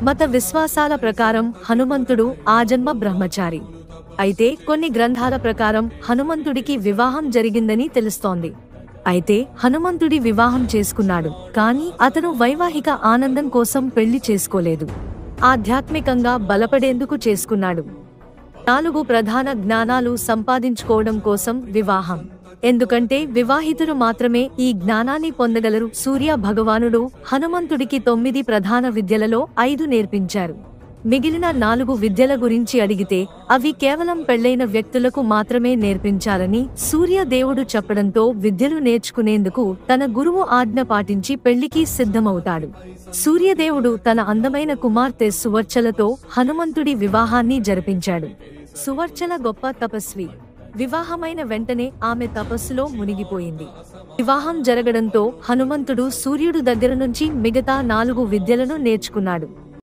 మత విశ్వాసాల ప్రకారం హనుమంతుడు ఆజన్మ బ్రహ్మచారి. అయితే కొన్ని గ్రంథాల ప్రకారం హనుమంతుడికి వివాహం జరిగిందని తెలుస్తోంది. అయితే హనుమంతుడి వివాహం చేసుకున్నాడు, కానీ అతను వైవాహిక ఆనందం కోసం పెళ్లి చేసుకోలేదు. ఆధ్యాత్మికంగా బలపడేందుకు చేసుకున్నాడు. 4 ప్రధాన జ్ఞానాలు సంపాదించుకోవడం కోసం వివాహం. ఎందుకంటే వివాహితులు మాత్రమే ఈ జ్ఞానాన్ని పొందగలరు. సూర్య భగవానుడు హనుమంతుడికి 9 ప్రధాన విద్యలలో 5 నేర్పించారు. మిగిలిన 4 విద్యల గురించి అడిగితే అవి కేవలం పెళ్లైన వ్యక్తులకు మాత్రమే నేర్పించాలని సూర్యదేవుడు చెప్పడంతో విద్యలు నేర్చుకునేందుకు తన గురువు ఆజ్ఞ పాటించి పెళ్లికి సిద్ధమవుతాడు. సూర్యదేవుడు తన అందమైన కుమార్తె సువర్చలతో హనుమంతుడి వివాహాన్ని జరిపించాడు. సువర్చల గొప్ప తపస్వి. వివాహమైన వెంటనే ఆమె తపస్సులో మునిగిపోయింది. వివాహం జరగడంతో హనుమంతుడు సూర్యుడు దగ్గర నుంచి మిగతా 4 విద్యలను నేర్చుకున్నాడు.